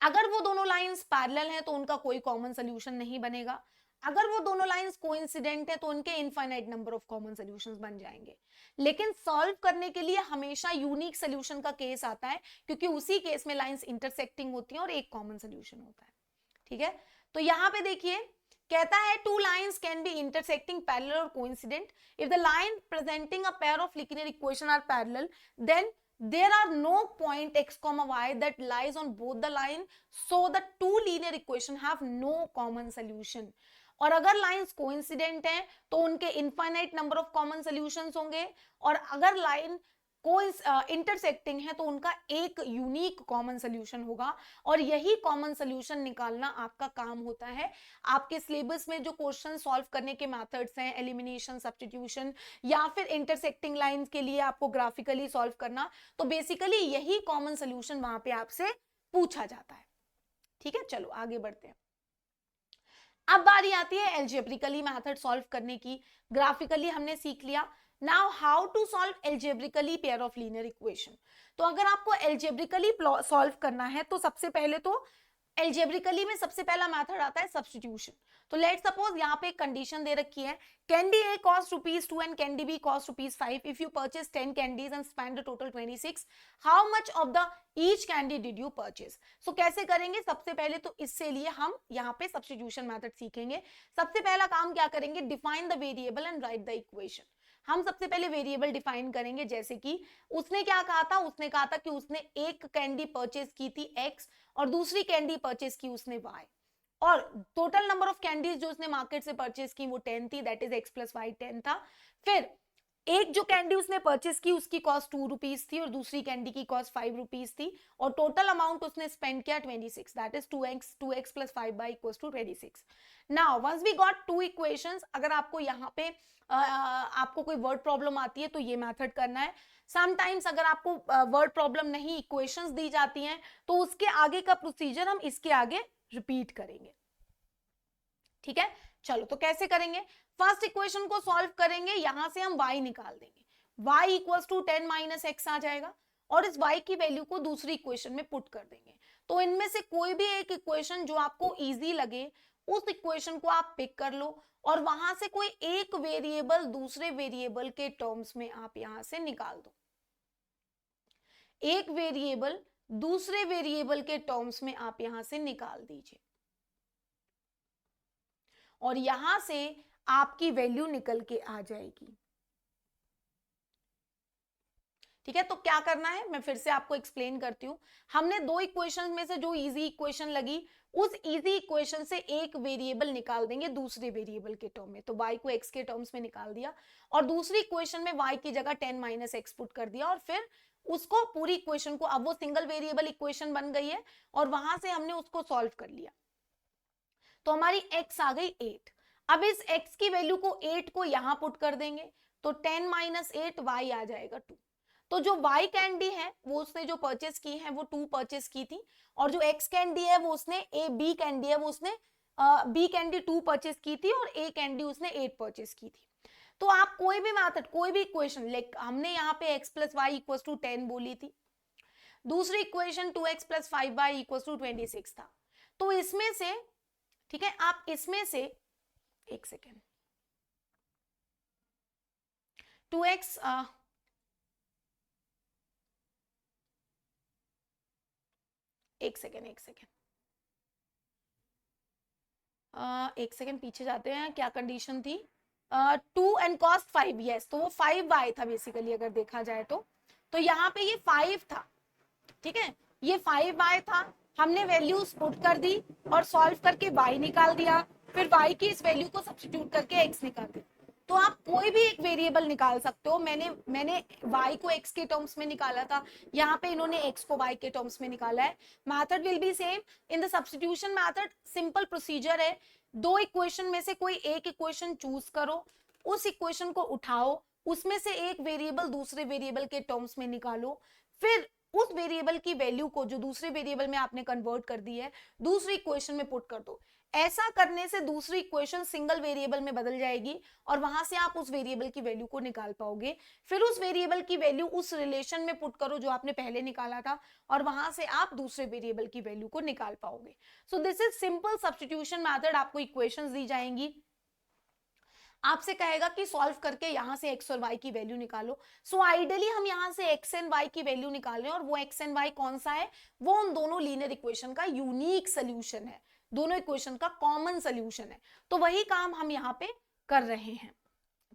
अगर वो दोनों लाइंस पैरेलल हैं तो उनका कोई कॉमन सोल्यूशन नहीं बनेगा, अगर वो दोनों लाइंस कोइंसिडेंट है तो उनके infinite number of common solutions बन जाएंगे। लेकिन सॉल्व करने के लिए हमेशा यूनिक सॉल्यूशन का केस आता है क्योंकि उसी केस में लाइंस इंटरसेक्टिंग होती हैं और एक कॉमन सॉल्यूशन होता है। ठीक है, तो यहां पे देखिए कहता है two lines can be intersecting parallel और coincident if the line presenting a pair of linear equation are parallel then there are no point x comma y that lies on both the line so the two linear equation have no common solution। और अगर lines coincident हैं तो उनके infinite number of common solutions होंगे और अगर line को intersecting है तो उनका एक यूनिक कॉमन सॉल्यूशन होगा और यही कॉमन सॉल्यूशन निकालना आपका काम होता है। आपके सिलेबस में जो क्वेश्चन सॉल्व करने के मेथड्स हैं, एलिमिनेशन, सब्स्टिट्यूशन या फिर इंटरसेक्टिंग लाइंस के लिए आपको ग्राफिकली सॉल्व करना, तो बेसिकली यही कॉमन सॉल्यूशन वहां पे आपसे पूछा जाता है। ठीक है, चलो आगे बढ़ते हैं। अब बारी आती है एल्जेब्रिकली मेथड सॉल्व करने की। ग्राफिकली हमने सीख लिया। Now how to solve algebraically pair of linear equation. तो अगर आपको एल्जेब्रिकली सॉल्व करना है तो सबसे पहले तो एल्जेब्रिकली में सबसे पहला मेथड आता है सब्स्टिट्यूशन। तो लेट सपोज यहाँ पे एक कंडीशन दे रखी है, candy A cost ₹2 and candy B cost ₹5 if you purchase 10 candies and spend total 26, how much of the each candy did you purchase. So कैसे करेंगे, सबसे पहले तो इससे लिए हम यहाँ पे सब्स्टिट्यूशन मेथड सीखेंगे। सबसे पहला काम क्या करेंगे, define the variable and right the equation. हम सबसे पहले वेरिएबल डिफाइन करेंगे, जैसे कि उसने क्या कहा था, उसने कहा था कि उसने एक कैंडी परचेज की थी x और दूसरी कैंडी परचेज की उसने y और टोटल नंबर ऑफ कैंडीज जो उसने मार्केट से परचेज की वो 10 थी, दैट इज x + y 10 था। फिर एक जो कैंडी उसने परचेज की उसकी कॉस्ट ₹2 थी और दूसरी कैंडी की कॉस्ट ₹5 थी और टोटल अमाउंट उसने स्पेंड किया 26, that is 2x + 5y = 26। Now once we got two equations, अगर आपको यहाँ पे आपको कोई वर्ड प्रॉब्लम आती है तो ये मेथड करना है। समटाइम्स अगर आपको वर्ड प्रॉब्लम नहीं, इक्वेशंस दी जाती हैं तो उसके आगे का प्रोसीजर हम इसके आगे रिपीट करेंगे। ठीक है, चलो तो कैसे करेंगे, फर्स्ट इक्वेशन को सॉल्व करेंगे, यहां से हम y निकाल देंगे, y = 10 - x आ जाएगा और इस y की वैल्यू को दूसरी इक्वेशन में पुट कर देंगे। तो इनमें से कोई भी एक इक्वेशन जो आपको इजी लगे उस इक्वेशन को आप पिक कर लो और वहां से कोई एक वेरिएबल दूसरे वेरिएबल के टर्म्स में आप यहां से निकाल दो। एक वेरिएबल दूसरे वेरिएबल के टर्म्स में आप यहां से निकाल दीजिए और यहां से आपकी वैल्यू निकल के आ जाएगी। ठीक है, तो क्या करना है मैं फिर से आपको एक्सप्लेन करती हूँ। हमने दो इक्वेशन में से जो इजी इक्वेशन लगी उस इजी इक्वेशन से एक वेरिएबल निकाल देंगे दूसरे वेरिएबल के टर्म में, तो y को x के टर्म्स में निकाल दिया और दूसरी इक्वेशन में y की जगह 10 - x पुट कर दिया और फिर उसको पूरी इक्वेशन को, अब वो सिंगल वेरिएबल इक्वेशन बन गई है और वहां से हमने उसको सॉल्व कर लिया। तो हमारी x आ गई 8। अब इस x की वैल्यू को 8 को यहां पुट कर देंगे तो 10 - 8 y आ जाएगा 2। तो जो y कैंडी है वो उसने जो परचेस की है वो 2 परचेस की थी और जो x कैंडी है वो उसने b कैंडी है वो उसने b कैंडी 2 परचेस की थी और a कैंडी उसने 8 परचेस की थी। तो आप कोई भी मेथड, कोई भी इक्वेशन, लाइक हमने यहाँ पे x + y = 10 बोली थी, दूसरी इक्वेशन 2x + 5y = 26 था। तो इसमें से, ठीक है, आप इसमें से एक सेकेंड 2x एक सेकेंड पीछे जाते हैं, क्या कंडीशन थी, 2 and cos 5, यस, तो वो 5y था बेसिकली अगर देखा जाए तो यहाँ पे ये 5 था। ठीक है, ये 5y था, हमने वैल्यूज पुट कर दी और सॉल्व करके y निकाल दिया, फिर y की इस वैल्यू को सब्स्टिट्यूट करके x निकाल दिया। तो आप कोई भी एक वेरिएबल निकाल सकते हो। मैंने y को x के टर्म्स में निकाला था, यहाँ पे इन्होंने x को y के टर्म्स में निकाला है। Method will be same in the substitution method. Simple procedure है, दो इक्वेशन में से कोई एक इक्वेशन चूज करो, उस इक्वेशन को उठाओ, उसमें से एक वेरिएबल दूसरे वेरिएबल के टर्म्स में निकालो, फिर उस वेरिएबल की वैल्यू को जो दूसरे वेरिएबल में आपने कन्वर्ट कर दी है दूसरी इक्वेशन में पुट कर दो। ऐसा करने से दूसरी इक्वेशन सिंगल वेरिएबल में बदल जाएगी और वहां से आप उस वेरिएबल की वैल्यू को निकाल पाओगे। फिर उस वेरिएबल की वैल्यू उस रिलेशन में पुट करो जो आपने पहले निकाला था और वहां से आप दूसरे वेरिएबल की वैल्यू को निकाल पाओगे। सो this is simple substitution method. आपको इक्वेशंस दी जाएंगी, आपसे कहेगा कि सॉल्व करके यहां से x और y की वैल्यू निकालो। सो आइडियली हम यहां से x एंड y की वैल्यू निकाल रहे हैं और वो x एंड y कौन सा है, वो उन दोनों लीनियर इक्वेशन का यूनिक सोल्यूशन है, दोनों इक्वेशन का कॉमन सोल्यूशन है। तो वही काम हम यहाँ पे कर रहे हैं।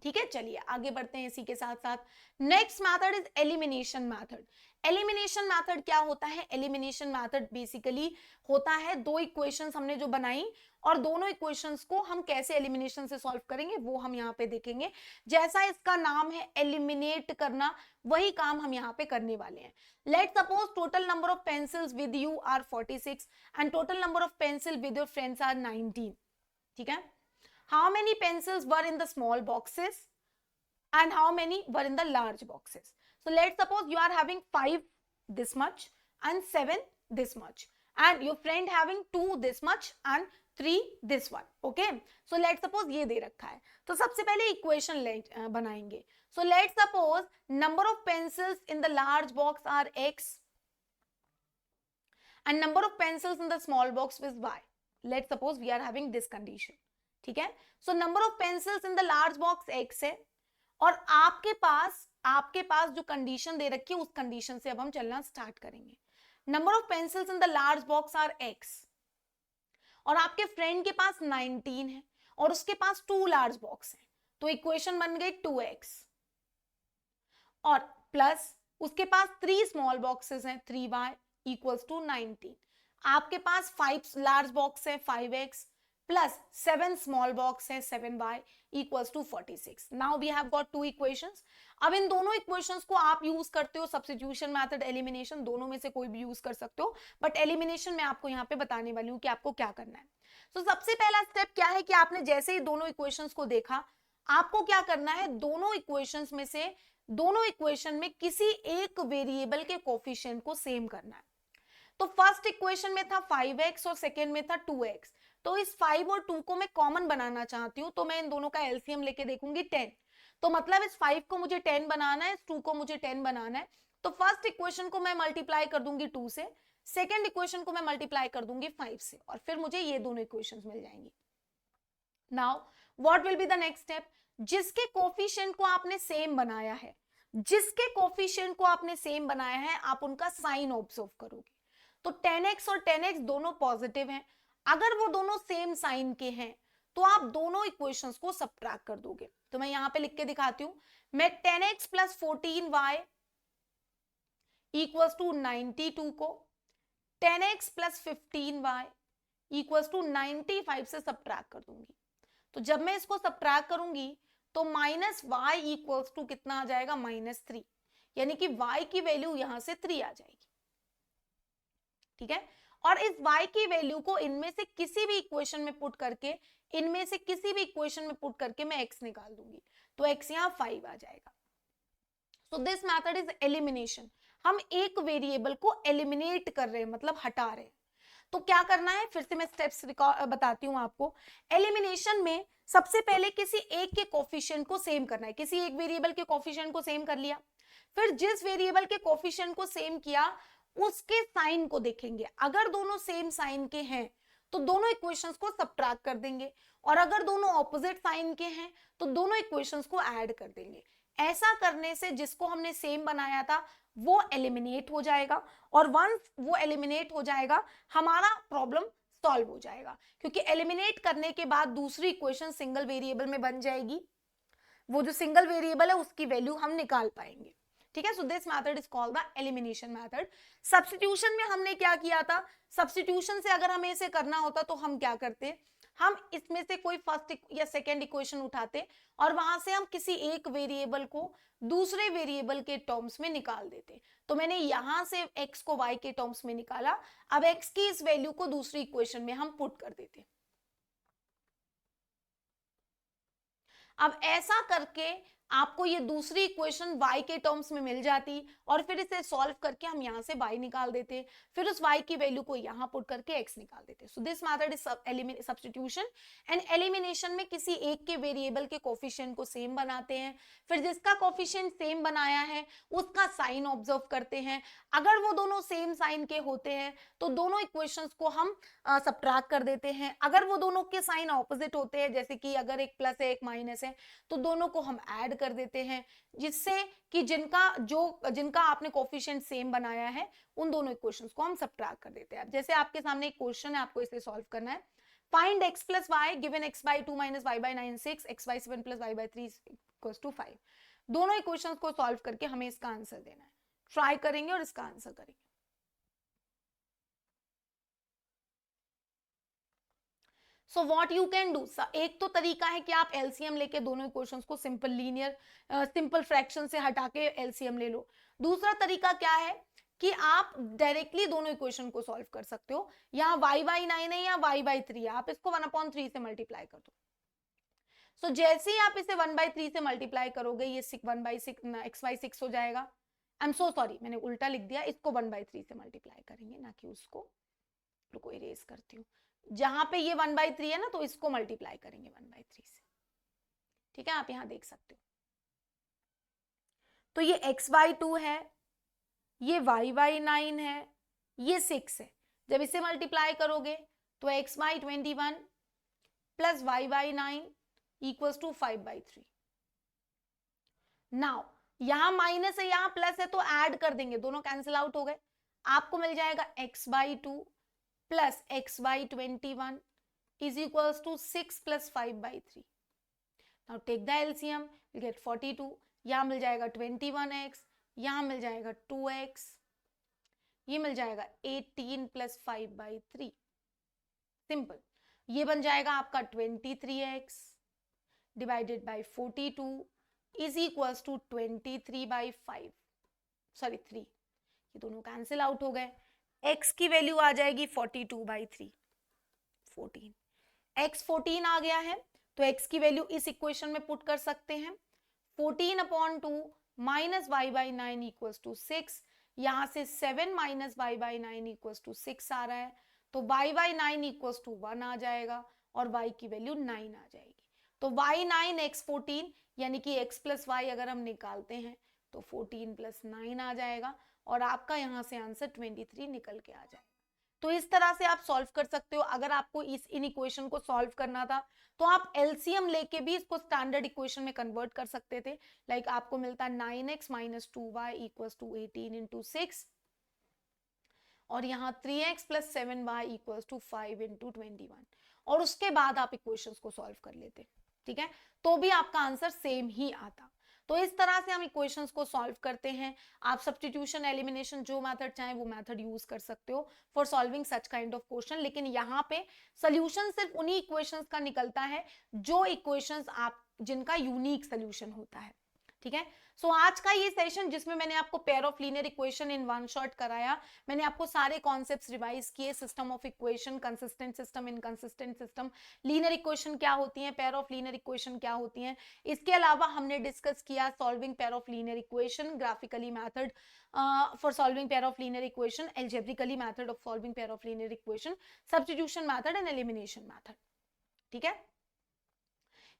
ठीक है, चलिए आगे बढ़ते हैं इसी के साथ साथ। Next method is elimination method. Elimination method क्या होता है? एलिमिनेशन मेथड बेसिकली होता है दो इक्वेशंस हमने जो बनाई और दोनों इक्वेशंस को हम कैसे एलिमिनेशन से सॉल्व करेंगे वो हम यहाँ पे देखेंगे। जैसा इसका नाम है एलिमिनेट करना, वही काम हम यहाँ पे करने वाले हैं। Let suppose total number of pencils with you are 46 and total number of pencil with your friends are 19। ठीक है, how many pencils were in the small boxes and how many were in the large boxes? So let's suppose you are having 5 this much and 7 this much and your friend having 2 this much and 3 this one. Okay, so let's suppose ये दे रखा है, तो सबसे पहले equation बनाएंगे। So let's suppose number of pencils in the large box are x and number of pencils in the small box is y. Let's suppose we are having this condition. ठीक है, so number of pencils in the large box x है और आपके पास जो condition दे रखी है उस कंडीशन से अब हम चलना स्टार्ट करेंगे। Number of pencils in the large box are x और आपके फ्रेंड के पास 19 है और उसके पास 2 लार्ज बॉक्स है, तो इक्वेशन बन गई 2x और प्लस उसके पास 3 स्मॉल बॉक्सेस हैं 3y इक्वल्स टू 19। आपके पास 5 लार्ज बॉक्स है 5x प्लस 7 स्मॉल बॉक्स है 7y equals to 46। Now we have got 2 equations. अब इन दोनों इक्वेशंस को आप यूज करते हो सब्स्टिट्यूशन मेथड, एलिमिनेशन, दोनों में से कोई भी यूज कर सकते हो, बट एलिमिनेशन में आपको यहाँ पे बताने वाली हूँ कि आपको क्या करना है। तो सबसे पहला स्टेप क्या है कि आपने जैसे ही दोनों इक्वेशंस को देखा, आपको क्या करना है, दोनों इक्वेशंस में से दोनों इक्वेशन में किसी एक वेरिएबल के कोफिशिएंट को सेम करना है। तो फर्स्ट इक्वेशन में था 5x और सेकेंड में था 2x, तो इस 5 और 2 को मैं कॉमन बनाना चाहती हूँ, तो मैं इन दोनों का एलसीएम लेके देखूंगी 10। तो मतलब इस 5 को मुझे 10 बनाना है, इस 2 को मुझे 10 बनाना है। तो फर्स्ट इक्वेशन को मैं मल्टीप्लाई कर दूंगी 2 से, सेकेंड इक्वेशन को मैं मल्टीप्लाई कर दूंगी 5 से और फिर मुझे ये दोनों इक्वेशंस मिल जाएंगी। Now what will be the next step? जिसके कोफिशिएंट को आपने सेम बनाया है, जिसके कोफिशिएंट को आपने सेम बनाया है, आप उनका साइन ऑब्जर्व करोगे। तो 10x और 10x दोनों पॉजिटिव हैं, अगर वो दोनों सेम साइन के हैं तो आप दोनों इक्वेशंस को सबट्रैक्ट कर दोगे। तो मैं यहां पे लिख के दिखाती हूं, मैं 10x plus 14y equals to 92 को 10x plus 15y equals to 95 से सबट्रैक्ट कर दूंगी। तो जब मैं इसको सबट्रैक्ट करूंगी तो माइनस y इक्वल्स टू कितना आ जाएगा, -3, यानी कि y की वैल्यू यहां से 3 आ जाएगी। ठीक है, और इस y की वैल्यू को इनमें से किसी भी इक्वेशन में पुट करके मैं x निकाल दूंगी, तो x यहाँ 5 आ जाएगा। So this method is elimination. हम एक वेरिएबल को एलिमिनेट कर रहे हैं, मतलब हटा रहे हैं। तो क्या करना है, फिर से मैं स्टेप्स बताती हूँ आपको। एलिमिनेशन में सबसे पहले किसी एक के कोफिशिएंट को सेम करना है, किसी एक वेरिएबल के कोफिशिएंट को सेम कर लिया, फिर जिस वेरिएबल के कोफिशिएंट को सेम किया उसके साइन को देखेंगे, अगर दोनों सेम साइन के हैं तो दोनों इक्वेशंस को सबट्रैक्ट कर देंगे और अगर दोनों ऑपोजिट साइन के हैं तो दोनों इक्वेशंस को ऐड कर देंगे। ऐसा करने से जिसको हमने सेम बनाया था वो एलिमिनेट हो जाएगा और वंस वो एलिमिनेट हो जाएगा हमारा प्रॉब्लम सॉल्व हो जाएगा, क्योंकि एलिमिनेट करने के बाद दूसरी इक्वेशन सिंगल वेरिएबल में बन जाएगी, वो जो सिंगल वेरिएबल है उसकी वैल्यू हम निकाल पाएंगे। ठीक है, so this method is called the elimination method. Substitution में हमने क्या किया था, सब्स्टिट्यूशन से अगर हमें इसे करना होता तो हम क्या करते, हम इसमें से कोई फर्स्ट या सेकेंड इक्वेशन उठाते और वहां से हम किसी एक वेरिएबल को दूसरे वेरिएबल के टर्म्स में निकाल देते। तो मैंने यहां से x को y के टर्म्स में निकाला, अब x की इस वैल्यू को दूसरी इक्वेशन में हम पुट कर देते। अब ऐसा करके आपको ये दूसरी इक्वेशन y के टर्म्स में मिल जाती और फिर इसे सॉल्व करके हम यहाँ से y निकाल देते, फिर उस y की वैल्यू को यहाँ पुट करके x निकाल देते। So this method is substitution and elimination में किसी एक के वेरिएबल के कोफिशिएंट को सेम बनाते हैं, फिर जिसका कोफिशिएंट सेम बनाया है उसका साइन ऑब्जर्व करते हैं। अगर वो दोनों सेम साइन के होते हैं तो दोनों इक्वेशंस को हम सबट्रैक्ट कर देते हैं। अगर वो दोनों के साइन ऑपोजिट होते हैं, जैसे कि अगर एक प्लस है एक माइनस है, तो दोनों को हम ऐड कर देते हैं, जिससे कि जिनका आपने कोफिशिएंट सेम बनाया है उन दोनों इक्वेशंस को हम सबट्रैक्ट कर देते हैं। जैसे आपके सामने एक क्वेश्चन है, आपको इसे सॉल्व करना है। Find x plus y given x by 2 minus y by 9 6 x by 7 plus y by 3 equals to 5। दोनों इक्वेशंस को सॉल्व करके हमें इसका आंसर देना है। ट्राई करेंगे और इसका आंसर करेंगे। So what you can do, एक तो तरीका है कि आप एलसीएम लेके दोनों इक्वेशंस को सिंपल फ्रैक्शन से हटा के एलसीएम ले लो। दूसरा तरीका क्या है कि आप डायरेक्टली दोनों इक्वेशन को सॉल्व कर सकते हो। यहाँ y by 9 है या y by 3 है, आप इसको 1/3 से मल्टीप्लाई कर दो। सो जैसे ही आप इसे 1/3 से मल्टीप्लाई करोगे ये 1/6 x by 6 हो जाएगा। आई एम सो सॉरी, मैंने उल्टा लिख दिया, इसको 1/3 से मल्टीप्लाई करेंगे ना कि उसको। रुको इरेज करती हूँ। जहां पे ये 1/3 है ना, तो इसको मल्टीप्लाई करेंगे 1/3 से। ठीक है, आप यहां देख सकते हो। तो ये x by 2 है, ये y by 9 है, ये 6 है। जब इसे मल्टीप्लाई करोगे तो x by 21 plus y by 9 equals to 5/3। Now यहां माइनस है यहां प्लस है, तो ऐड कर देंगे, दोनों कैंसिल आउट हो गए। आपको मिल जाएगा x by 2 plus x by 21 is equals to 6 plus 5/3। Now take the LCM, we'll get 42। यहाँ मिल जाएगा 21x, यहाँ मिल जाएगा 2x, ये मिल जाएगा 18 प्लस 5/3। सिंपल, ये बन जाएगा आपका 23x divided by 42 is equals to 23/5, sorry 3। ये दोनों कैंसिल आउट हो गए। x की वैल्यू आ जाएगी 42/3, 14। x 14 आ गया है, तो x की वैल्यू इस इक्वेशन में पुट कर सकते हैं। 14/2 minus y by 9 equals to 6। यहां से 7 minus y by 9 equals to 6 आ रहा है, तो y by 9 इक्वल्स टू 1 आ जाएगा और y की वैल्यू 9 आ जाएगी। तो y 9 x 14 यानी कि x प्लस y अगर हम निकालते हैं तो 14 प्लस 9 आ जाएगा और आपका यहां से आंसर 23 निकल के आ जाएगा। तो इस तरह से आप सॉल्व कर सकते हो। अगर आपको इन इक्वेशन को सॉल्व करना था तो आप एलसीएम लेके भी इसको स्टैंडर्ड इक्वेशन में कन्वर्ट कर सकते थे। लाइक आपको मिलता 9x minus 2y equals to 18 into 6 और यहाँ 3x plus 7y equals to 5 into 21 और उसके बाद आप इक्वेशंस को सॉल्व कर लेते। ठीक है, तो भी आपका आंसर सेम ही आता। तो इस तरह से हम इक्वेशंस को सॉल्व करते हैं। आप सब्स्टिट्यूशन, एलिमिनेशन, जो मेथड चाहें वो मेथड यूज कर सकते हो for solving such kind of question. लेकिन यहाँ पे सोल्यूशन सिर्फ उन्हीं इक्वेशंस का निकलता है जो इक्वेशंस आप जिनका यूनिक सोल्यूशन होता है। ठीक है, सो आज का ये सेशन जिसमें मैंने आपको pair of linear equation in one shot कराया, मैंने आपको सारे कॉन्सेप्ट्स रिवाइज किए, system of equation, consistent system, inconsistent system, linear equation क्या होती है, पेयर ऑफ लीनियर इक्वेशन क्या होती है। इसके अलावा हमने डिस्कस किया solving pair of linear equation, graphically method for solving pair of linear equation, algebraically method of solving pair of linear equation, substitution method and elimination method. ठीक है,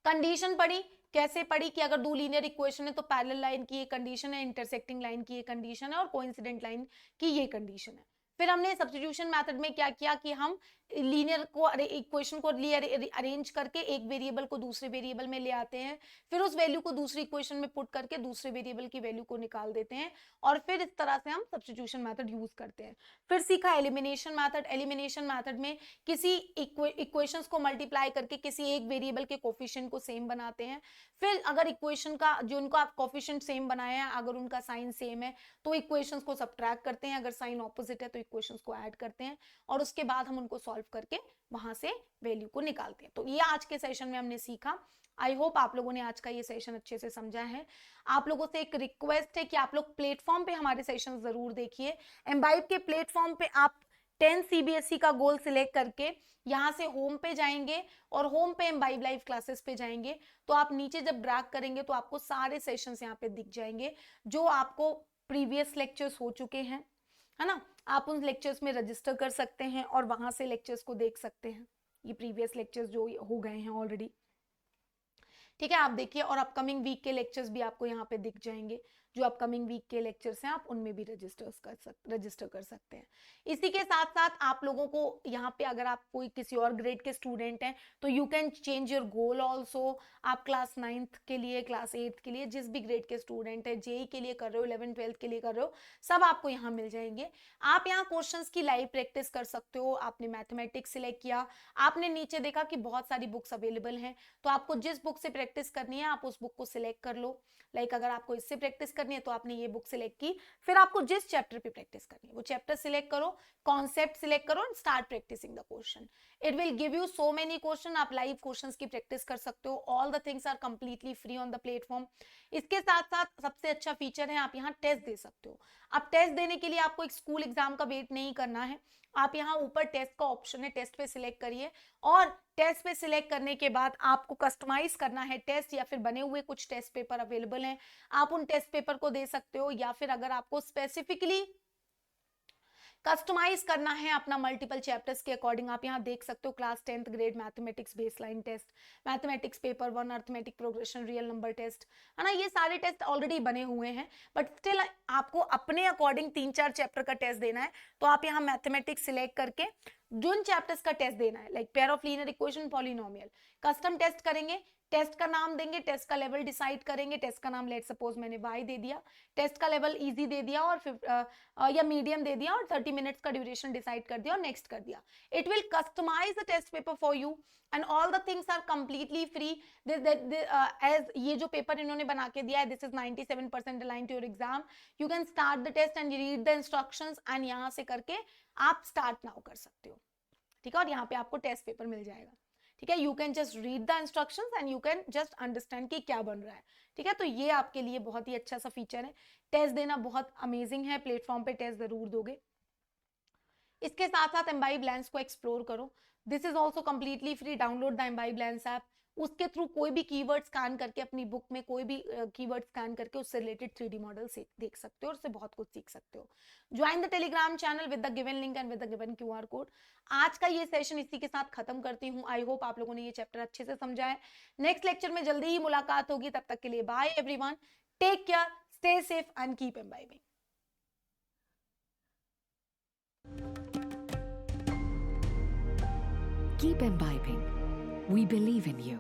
condition पढ़ी, कैसे पढ़ी कि अगर दो लीनियर इक्वेशन है तो पैरेलल लाइन की ये कंडीशन है, इंटरसेक्टिंग लाइन की ये कंडीशन है और कोइंसिडेंट लाइन की ये कंडीशन है। फिर हमने सब्स्टिट्यूशन मेथड में क्या किया कि हम लीनियर को इक्वेशन को अरेंज करके एक वेरिएबल को दूसरे वेरिएबल में ले आते हैं, फिर उस वैल्यू को दूसरी इक्वेशन में पुट करके दूसरे वेरिएबल की वैल्यू को निकाल देते हैं और फिर इस तरह से हम सब्स्टिट्यूशन मेथड यूज करते हैं। फिर सीखा एलिमिनेशन मेथड। एलिमिनेशन मेथड में किसी इक्वेशंस को मल्टीप्लाई करके किसी एक वेरिएबल के कोफिशिएंट को सेम बनाते हैं। फिर अगर इक्वेशन का जो उनका कोफिशिएंट सेम बनाया है, अगर उनका साइन सेम है तो इक्वेशंस को सबट्रैक्ट करते हैं, अगर साइन ऑपोजिट है तो इक्वेशंस को ऐड करते हैं और उसके बाद हम उनको सॉल्व करके वहां से वैल्यू को निकालते हैं। तो ये आज के सेशन में हमने सीखा। आई होप आप लोगों ने आज का ये सेशन अच्छे से समझा है। आप लोगों से एक रिक्वेस्ट है कि आप लोग प्लेटफॉर्म पे हमारे सेशन जरूर देखिए। एम्बाइब के प्लेटफॉर्म पे आप 10 CBSE का गोल सिलेक्ट करके यहाँ से होम पे जाएंगे और होम पे एम्बाइब लाइव क्लासेस पे जाएंगे तो आप नीचे जब ड्रैग करेंगे तो आपको सारे सेशंस यहाँ पे दिख जाएंगे जो आपको प्रीवियस लेक्चर्स हो चुके हैं, है ना। आप उन लेक्चर्स में रजिस्टर कर सकते हैं और वहां से लेक्चर्स को देख सकते हैं, ये प्रीवियस लेक्चर्स जो हो गए हैं ऑलरेडी, ठीक है। आप देखिए और अपकमिंग वीक के लेक्चर्स भी आपको यहाँ पे दिख जाएंगे, जो अपकमिंग वीक के लेक्चर्स हैं आप उनमें भी रजिस्टर कर सकते हैं। इसी के साथ साथ आप लोगों को यहाँ पे अगर आप कोई किसी और ग्रेड के स्टूडेंट हैं तो you can change your goal also. आप क्लास 9th के लिए, क्लास 8th के लिए, जिस भी ग्रेड के स्टूडेंट है, जेई के लिए कर रहे हो, 11th 12th के लिए कर रहे हो, सब आपको यहाँ मिल जाएंगे। आप यहाँ क्वेश्चन की लाइव प्रैक्टिस कर सकते हो। आपने मैथमेटिक्स सिलेक्ट किया, आपने नीचे देखा कि बहुत सारी बुक्स अवेलेबल हैं, तो आपको जिस बुक से प्रैक्टिस करनी है आप उस बुक को सिलेक्ट कर लो। लाइक अगर आपको इससे प्रैक्टिस करनी है तो आपने ये बुक सिलेक्ट की, फिर आपको जिस चैप्टर पे प्रैक्टिस करनी है वो चैप्टर सिलेक्ट करो, कॉन्सेप्ट सिलेक्ट करो and start practicing the question. It will give you so many question. आप लाइव क्वेश्चंस की प्रैक्टिस कर सकते हो। All the things are completely free on the platform. इसके साथ साथ सबसे अच्छा फीचर है आप यहाँ टेस्ट दे सकते हो। अब टेस्ट देने के लिए आपको एक स्कूल एग्जाम का वेट नहीं करना है। आप यहाँ ऊपर टेस्ट का ऑप्शन है, टेस्ट पे सिलेक्ट करिए और टेस्ट पे सिलेक्ट करने के बाद आपको कस्टमाइज करना है टेस्ट, या फिर बने हुए कुछ टेस्ट पेपर अवेलेबल हैं, आप उन टेस्ट पेपर को दे सकते हो। या फिर अगर आपको स्पेसिफिकली कस्टमाइज करना है अपना मल्टीपल चैप्टर्स के अकॉर्डिंग, आप यहाँ देख सकते हो class 10th grade mathematics baseline test, mathematics paper 1 arithmetic progression real number test, है ना। ये सारे टेस्ट ऑलरेडी बने हुए हैं, बट स्टिल आपको अपने अकॉर्डिंग 3-4 चैप्टर का टेस्ट देना है तो आप यहाँ मैथमेटिक्स सिलेक्ट करके जिन चैप्टर्स का टेस्ट देना है, like pair of linear equation, polynomial, custom test करेंगे, टेस्ट का नाम देंगे, टेस्ट का लेवल डिसाइड करेंगे। टेस्ट का नाम लेट सपोज मैंने y दे दिया, टेस्ट का लेवल इजी दे दिया और या मीडियम दे दिया और 30 मिनट्स का ड्यूरेशन डिसाइड कर दिया और नेक्स्ट कर दिया। It will customize the test paper for you and all the things are completely free. As ये जो पेपर इन्होंने बना के दिया है, this is 97% align to your exam. You can start the test and read the instructions and यहाँ से करके आप स्टार्ट नाउ कर सकते हो, ठीक है। और यहाँ पे आपको टेस्ट पेपर मिल जाएगा, ठीक है। You can just read the instructions and you can just understand कि क्या बन रहा है, ठीक है। तो ये आपके लिए बहुत ही अच्छा सा फीचर है। टेस्ट देना बहुत अमेजिंग है, प्लेटफॉर्म पे टेस्ट जरूर दोगे। इसके साथ साथ एम्बाइब लेंस को एक्सप्लोर करो। This is also completely free. Download the imbibe lens app. उसके थ्रू कोई भी कीवर्ड स्कैन करके, अपनी बुक में कोई भी कीवर्ड स्कैन करके उससे रिलेटेड 3D मॉडल से देख सकते हो और उससे बहुत कुछ सीख सकते हो। Join the Telegram channel with the given link and with the given QR code. आज का ये सेशन इसी के साथ खत्म करती हूँ। आई होप आप लोगों ने ये चैप्टर अच्छे से समझा है। नेक्स्ट लेक्चर में जल्दी ही मुलाकात होगी, तब तक के लिए bye everyone, take care, stay safe and keep imbibing. Keep imbibing. We believe in you.